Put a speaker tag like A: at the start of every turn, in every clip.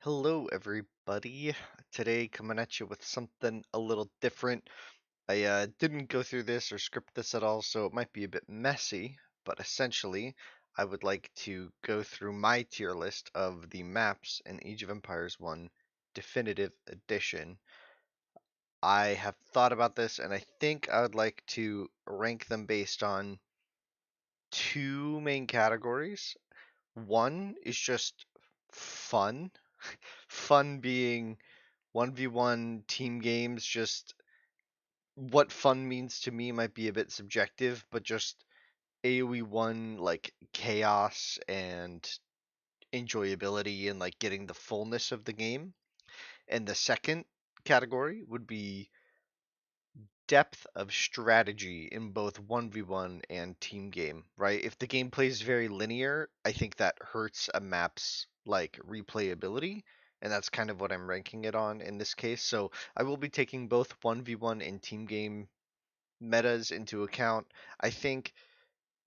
A: Hello, everybody. Today, coming at you with something a little different. I didn't go through this or script this at all, so it might be a bit messy, but essentially, I would like to go through my tier list of the maps in Age of Empires 1 Definitive Edition. I have thought about this, and I think I would like to rank them based on two main categories. One is just fun. Fun being 1v1 team games, just what fun means to me might be a bit subjective, but just AoE 1, like chaos and enjoyability and like getting the fullness of the game. And the second category would be depth of strategy in both 1v1 and team game, right? If the gameplay is very linear, I think that hurts a map's like replayability, and that's kind of what I'm ranking it on in this case. So I will be taking both 1v1 and team game metas into account. I think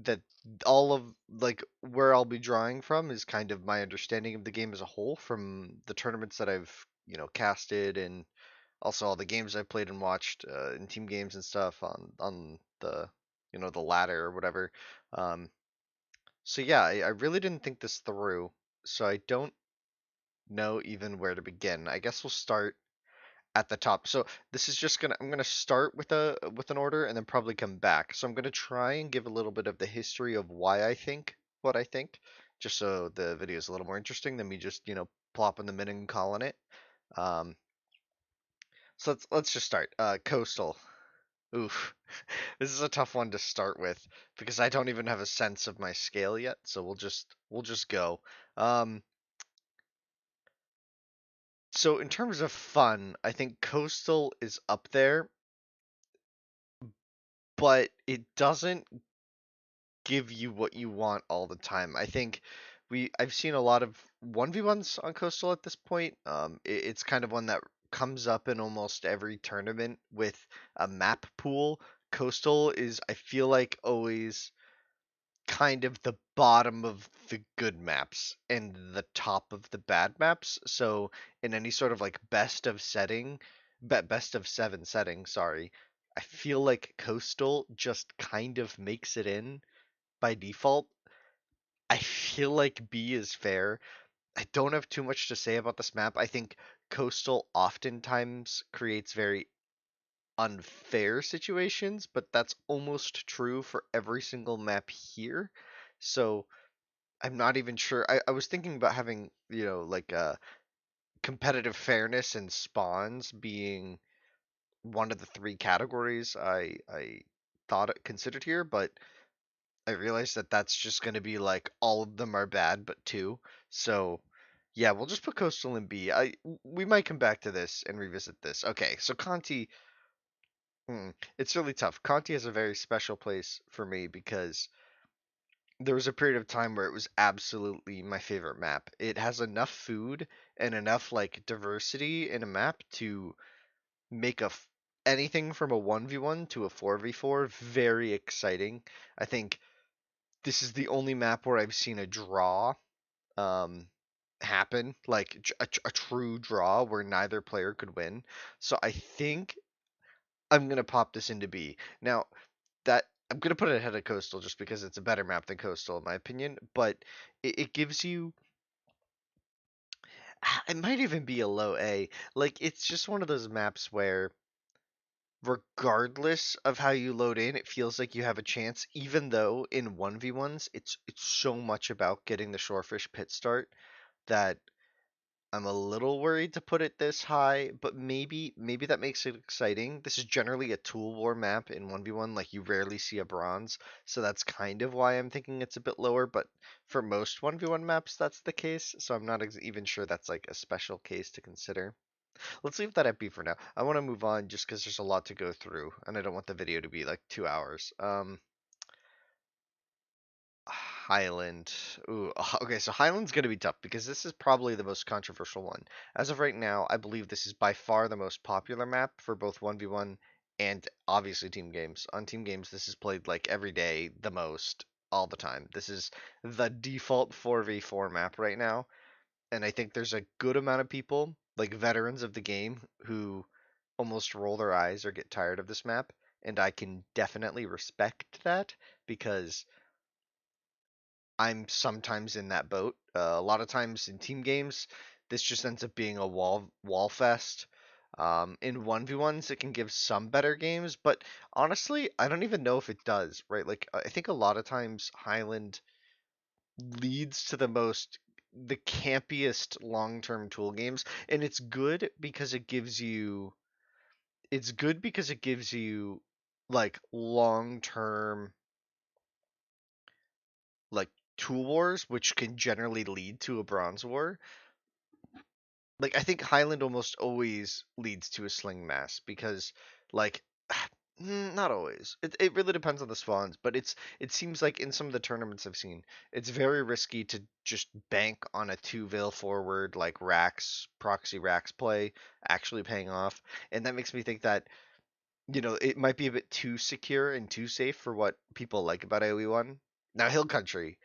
A: that all of like where I'll be drawing from is kind of my understanding of the game as a whole from the tournaments that I've, casted, and also all the games I've played and watched in team games and stuff on the the ladder or whatever. Um, so yeah, I really didn't think this through, so I don't know even where to begin. I guess we'll start at the top. So this is just gonna I'm gonna start with an order and then probably come back. So I'm gonna try and give a little bit of the history of why I think what I think, just so the video is a little more interesting than me just plopping them in and calling it. Um, so let's just start. Coastal. Oof. This is a tough one to start with because I don't even have a sense of my scale yet, so we'll just go. Um, so in terms of fun, I think Coastal is up there, but it doesn't give you what you want all the time. I think I've seen a lot of 1v1s on Coastal at this point. It's kind of one that comes up in almost every tournament with a map pool. Coastal is, I feel like, always kind of the bottom of the good maps and the top of the bad maps. So in any sort of like best of seven setting, sorry, I feel like Coastal just kind of makes it in by default. I feel like B is fair. I don't have too much to say about this map. I think Coastal oftentimes creates very unfair situations, but that's almost true for every single map here. So I'm not even sure. I was thinking about having, like competitive fairness and spawns being one of the three categories I thought considered here, but I realized that that's just going to be like all of them are bad but two. So yeah, we'll just put Coastal in B. We might come back to this and revisit this. Okay, so Conti, it's really tough. Conti has a very special place for me because there was a period of time where it was absolutely my favorite map. It has enough food and enough like diversity in a map to make anything from a 1v1 to a 4v4 very exciting. I think this is the only map where I've seen a draw um happen, like a true draw where neither player could win. So I think I'm gonna pop this into B. Now that I'm gonna put it ahead of Coastal just because it's a better map than Coastal in my opinion, but it gives you it might even be a low A. Like it's just one of those maps where regardless of how you load in, it feels like you have a chance, even though in 1v1s it's so much about getting the shorefish pit start that I'm a little worried to put it this high, but maybe that makes it exciting. This is generally a tool war map in 1v1, like you rarely see a bronze, so that's kind of why I'm thinking it's a bit lower, but for most 1v1 maps that's the case, so I'm not even sure that's like a special case to consider. Let's leave that at B for now. I want to move on just because there's a lot to go through, and I don't want the video to be like 2 hours. Highland. Ooh, okay, so Highland's going to be tough because this is probably the most controversial one. As of right now, I believe this is by far the most popular map for both 1v1 and obviously team games. On team games, this is played like every day, the most, all the time. This is the default 4v4 map right now. and I think there's a good amount of people, like veterans of the game, who almost roll their eyes or get tired of this map, and I can definitely respect that because I'm sometimes in that boat. A lot of times in team games, this just ends up being a wall fest. In 1v1s, it can give some better games, but honestly, I don't even know if it does, right? Like, I think a lot of times Highland leads to the campiest long-term tool games, and it's good because it gives you like long-term like tool wars, which can generally lead to a bronze war. Like I think Highland almost always leads to a sling mass because like not always. It really depends on the spawns, but it seems like in some of the tournaments I've seen, it's very risky to just bank on a two veil forward like racks proxy racks play actually paying off, and that makes me think that it might be a bit too secure and too safe for what people like about AoE one. Now Hill Country,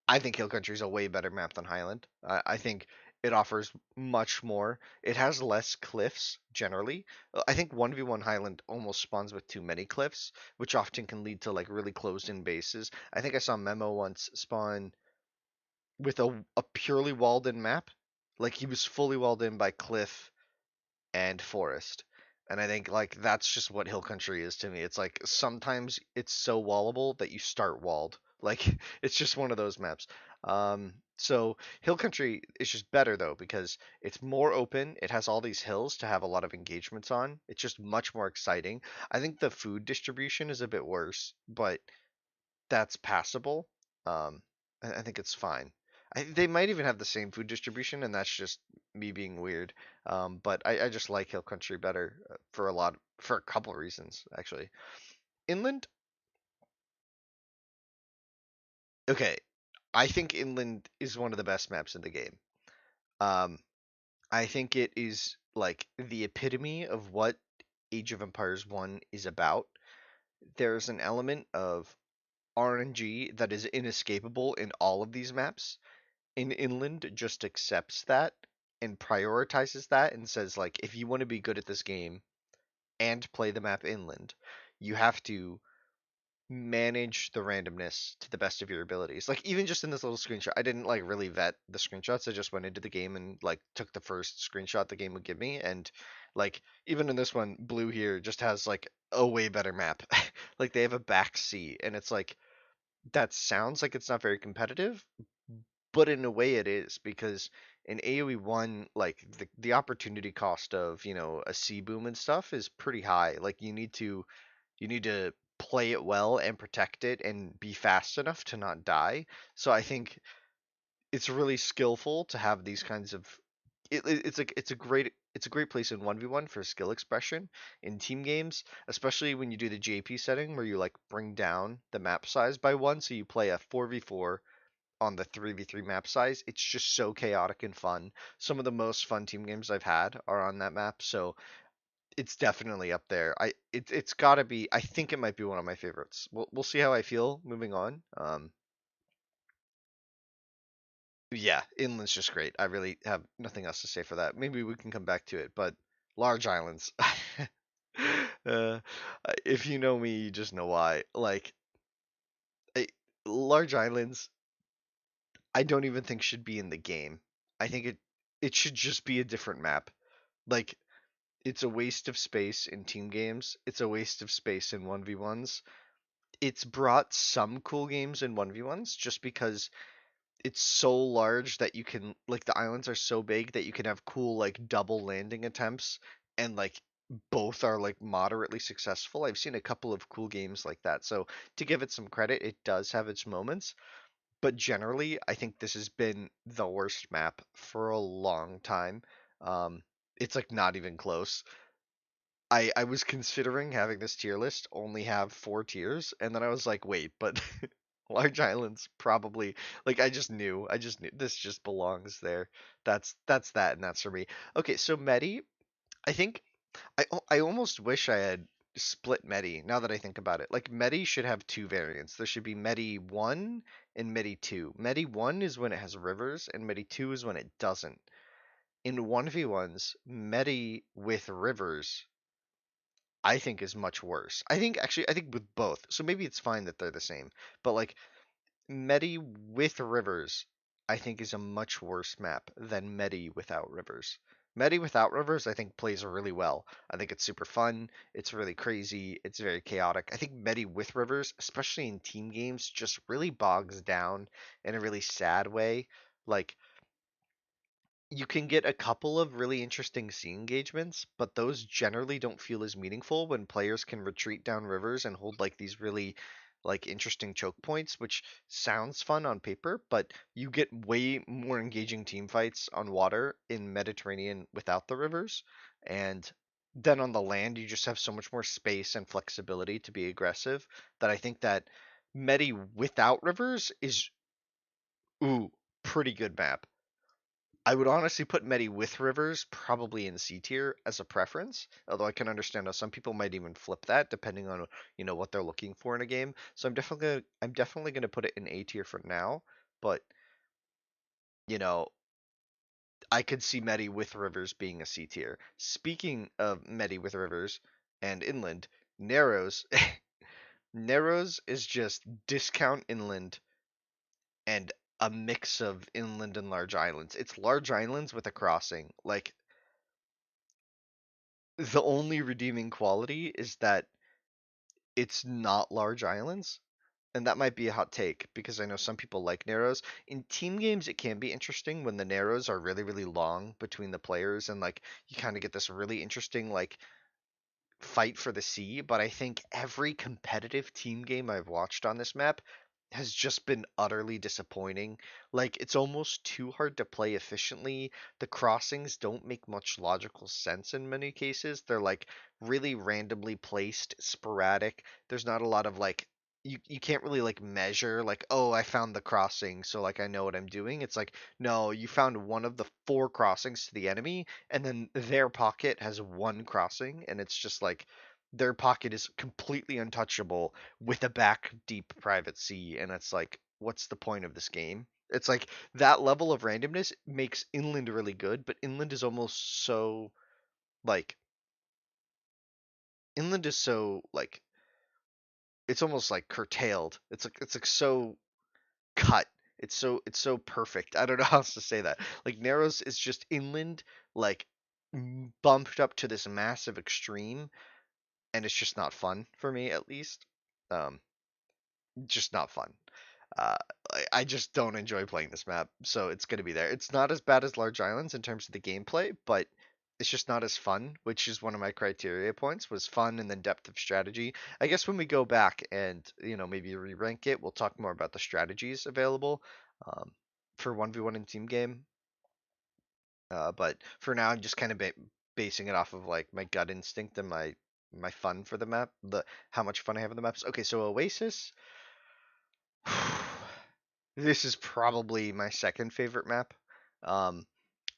A: I think Hill Country is a way better map than Highland. I think it offers much more. It has less cliffs generally. I think 1v1 Highland almost spawns with too many cliffs, which often can lead to like really closed in bases. I think I saw Memo once spawn with a purely walled in map. Like he was fully walled in by cliff and forest. And I think like that's just what hill country is to me. It's like sometimes it's so wallable that you start walled. Like it's just one of those maps. So hill country is just better though because it's more open. It has all these hills to have a lot of engagements on. It's just much more exciting. I think the food distribution is a bit worse, but that's passable. Um, I think it's fine. They might even have the same food distribution, and that's just me being weird. But I just like Hill Country better for a couple reasons actually. Inland, okay, I think Inland is one of the best maps in the game. Um, I think it is like the epitome of what Age of Empires 1 is about. There's an element of RNG that is inescapable in all of these maps. In Inland just accepts that and prioritizes that and says like if you want to be good at this game and play the map Inland, you have to manage the randomness to the best of your abilities. Like even just in this little screenshot, I didn't like really vet the screenshots. I just went into the game and like took the first screenshot the game would give me, and like even in this one, blue here just has like a way better map. Like they have a back sea and it's like that sounds like it's not very competitive, but in a way it is because in AoE one, like the opportunity cost of a sea boom and stuff is pretty high. Like you need to play it well and protect it and be fast enough to not die. So I think it's really skillful to have these kinds of it's a great place in 1v1 for skill expression in team games, especially when you do the JP setting where you like bring down the map size by one, so you play a 4v4 on the 3v3 map size. It's just so chaotic and fun. Some of the most fun team games I've had are on that map, so it's definitely up there. It's got to be. I think it might be one of my favorites. We'll see how I feel moving on. Yeah, inland's just great. I really have nothing else to say for that. Maybe we can come back to it, but large islands. uh, if you know me, you just know why. Like I, large islands, I don't even think should be in the game. I think it should just be a different map. Like it's a waste of space in team games. It's a waste of space in 1v1s. It's brought some cool games in 1v1s just because it's so large that you can like the islands are so big that you can have cool like double landing attempts and like both are like moderately successful. I've seen a couple of cool games like that. So to give it some credit, it does have its moments, but generally I think this has been the worst map for a long time. Um it's like not even close. I was considering having this tier list only have 4 tiers, and then I was like, wait, but large islands probably like I just knew this just belongs there. That's that, and that's for me. Okay, so Medi, I think I almost wish I had split Medi now that I think about it. Like Medi should have two variants. There should be Medi 1 in Medi 2. Medi 1 is when it has rivers, and Medi 2 is when it doesn't. In 1v1s, Medi with rivers, I think is much worse. I think with both. So maybe it's fine that they're the same. But like Medi with rivers, I think is a much worse map than Medi without rivers. Medi without rivers, I think plays really well. I think it's super fun. It's really crazy. It's very chaotic. I think Medi with rivers, especially in team games, just really bogs down in a really sad way. Like you can get a couple of really interesting scene engagements, but those generally don't feel as meaningful when players can retreat down rivers and hold like these really like interesting choke points, which sounds fun on paper, but you get way more engaging team fights on water in Mediterranean without the rivers. And then on the land, you just have so much more space and flexibility to be aggressive that I think that Medi without rivers is ooh, pretty good map. I would honestly put Medi with Rivers probably in C tier as a preference, although I can understand how some people might even flip that depending on what they're looking for in a game. So I'm definitely gonna put it in A tier for now, but you know I could see Medi with Rivers being a C tier. Speaking of Medi with Rivers and Inland, Narrows Narrows is just discount Inland and a mix of inland and large islands. It's large islands with a crossing. Like the only redeeming quality is that it's not large islands. And that might be a hot take because I know some people like narrows. In team games, it can be interesting when the narrows are really, really long between the players and like you kind of get this really interesting like fight for the sea, but I think every competitive team game I've watched on this map has just been utterly disappointing. Like, it's almost too hard to play efficiently. The crossings don't make much logical sense in many cases. They're like really randomly placed, sporadic. There's not a lot of like you can't really like measure like, oh, I found the crossing, so like I know what I'm doing. It's like, no, you found one of the four crossings to the enemy and then their pocket has one crossing, and it's just like their pocket is completely untouchable with a back deep private sea, and it's like, what's the point of this game? It's like that level of randomness makes inland really good, but inland is almost so like inland is so like it's almost like curtailed. It's like so cut. It's so perfect. I don't know how else to say that. Like Narrows is just inland, like bumped up to this massive extreme, and it's just not fun for me at least. Um, just not fun. Uh, I just don't enjoy playing this map, so it's gonna be there. It's not as bad as Large Islands in terms of the gameplay, but it's just not as fun, which is one of my criteria points, was fun and then depth of strategy. I guess when we go back and maybe re-rank it, we'll talk more about the strategies available um, for 1v1 in team game. But for now, I'm just kind of basing it off of like my gut instinct and my fun for the map, the how much fun I have in the maps. Okay, so Oasis. This is probably my second favorite map. Um,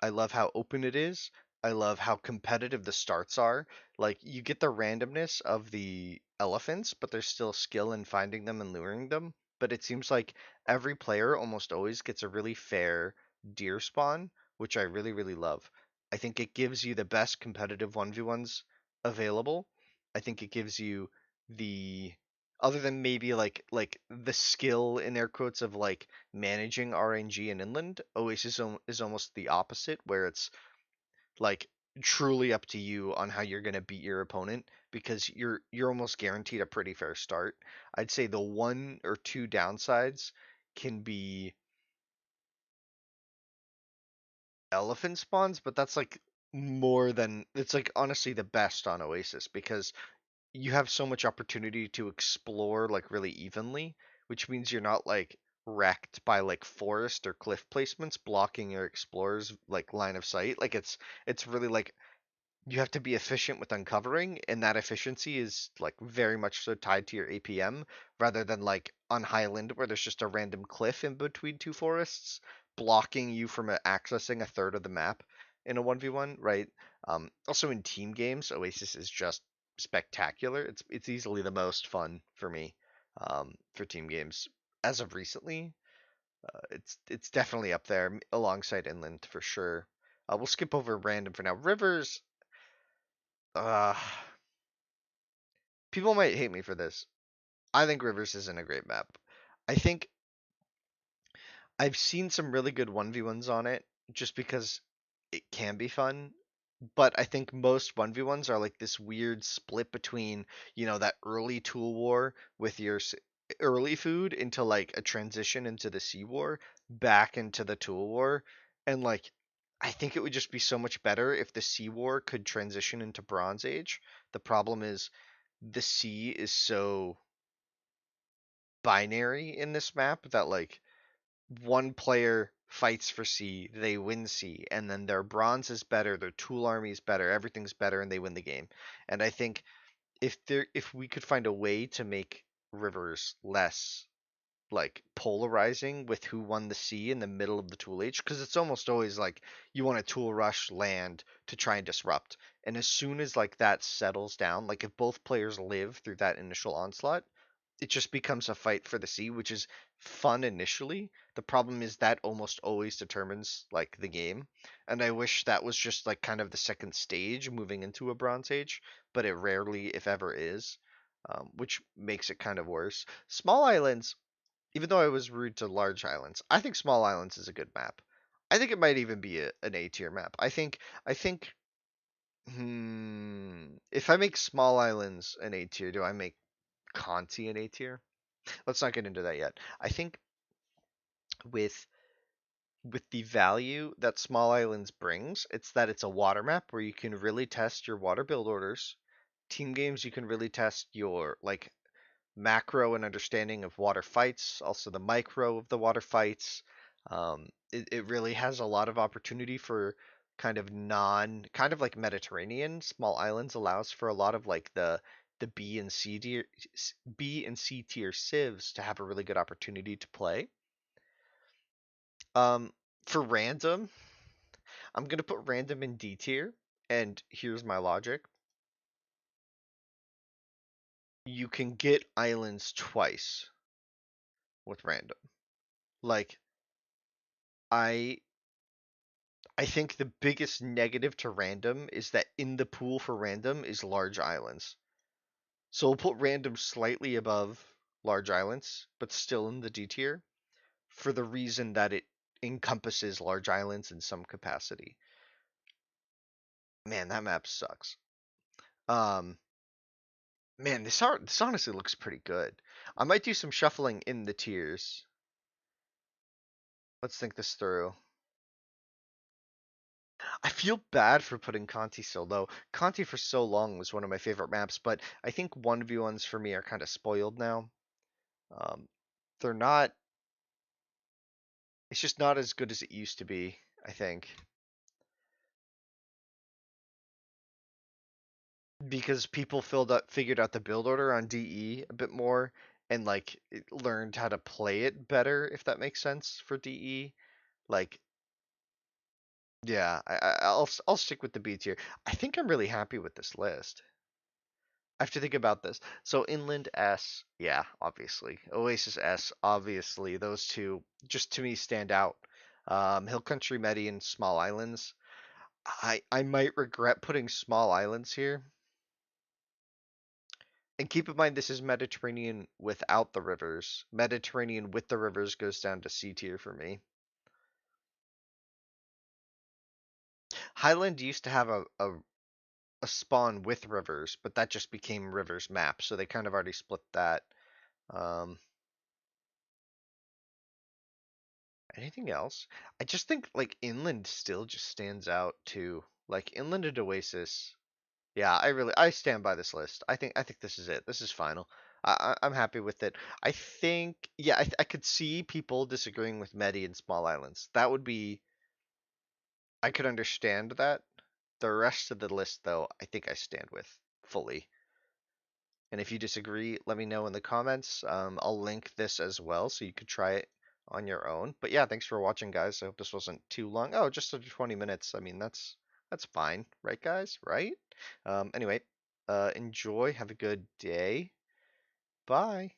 A: I love how open it is. I love how competitive the starts are. Like you get the randomness of the elephants, but there's still skill in finding them and luring them. But it seems like every player almost always gets a really fair deer spawn, which I really, really love. I think it gives you the best competitive 1v1s available. I think it gives you the other than maybe like the skill in air quotes of like managing RNG and inland, Oasis is almost the opposite, where it's like truly up to you on how you're gonna beat your opponent because you're almost guaranteed a pretty fair start. I'd say the one or two downsides can be elephant spawns, but that's like more than it's like honestly the best on Oasis because you have so much opportunity to explore like really evenly, which means you're not like wrecked by like forest or cliff placements blocking your explorer's like line of sight. Like it's really like you have to be efficient with uncovering, and that efficiency is like very much so tied to your APM rather than like on Highland where there's just a random cliff in between two forests blocking you from accessing a third of the map in a 1v1, right? Also in team games, Oasis is just spectacular. It's easily the most fun for me for team games as of recently. It's definitely up there alongside inland for sure. We'll skip over random for now. Rivers, uh, people might hate me for this. I think Rivers isn't a great map. I think I've seen some really good 1v1s on it just because it can be fun. But I think most 1v1s are like this weird split between, that early tool war with your early food into like a transition into the sea war, back into the tool war. And like, I think it would just be so much better if the sea war could transition into Bronze Age. The problem is the sea is so binary in this map that like one player fights for C, they win C, and then their bronze is better, their tool army is better, everything's better, and they win the game. And I think if we could find a way to make rivers less like polarizing with who won the C in the middle of the tool age, because it's almost always like you want a tool rush land to try and disrupt. And as soon as like that settles down, like if both players live through that initial onslaught, it just becomes a fight for the sea, which is fun initially. The problem is that almost always determines like the game. And I wish that was just like kind of the second stage moving into a Bronze Age, but it rarely, if ever, is, which makes it kind of worse. Small islands, even though I was rude to large islands, I think small islands is a good map. I think it might even be an A tier map. I think if I make small islands an A tier, do I make Conti an A tier? Let's not get into that yet. I think with with the value that small islands brings, it's that it's a water map where you can really test your water build orders. Team games, you can really test your like macro and understanding of water fights, also the micro of the water fights. It really has a lot of opportunity for kind of like Mediterranean small islands allows for a lot of like the B and C tier civs to have a really good opportunity to play. Um, for random, I'm gonna put random in D tier, and here's my logic. You can get islands twice with random. Like I I think the biggest negative to random is that in the pool for random is large islands. So we'll put random slightly above large islands, but still in the D tier for the reason that it encompasses large islands in some capacity. Man, that map sucks. Um, man, this honestly looks pretty good. I might do some shuffling in the tiers. Let's think this through. I feel bad for putting Conti so low. Conti for so long was one of my favorite maps, but I think 1v1s for me are kind of spoiled now. Um, they're not, it's just not as good as it used to be, I think. Because people figured out the build order on DE a bit more and like learned how to play it better, if that makes sense for DE. Like, yeah, I'll stick with the B tier. I think I'm really happy with this list. I have to think about this. So Inland S, yeah, obviously. Oasis S, obviously. Those two just to me stand out. Hill Country Medi and Small Islands. I might regret putting Small Islands here. And keep in mind this is Mediterranean without the rivers. Mediterranean with the rivers goes down to C tier for me. Highland used to have a spawn with rivers, but that just became rivers map, so they kind of already split that. Um, Anything else? I just think like Inland still just stands out too. Like Inland and Oasis. Yeah, I stand by this list. I think this is it. This is final. I'm happy with it. I think yeah, I could see people disagreeing with Medi and Small Islands. That would be I could understand that. The rest of the list though, I think I stand with fully. And if you disagree, let me know in the comments. I'll link this as well so you could try it on your own. But yeah, thanks for watching, guys. I hope this wasn't too long. Oh, just under 20 minutes. I mean, that's fine, right, guys? Right? Anyway, enjoy. Have a good day. Bye.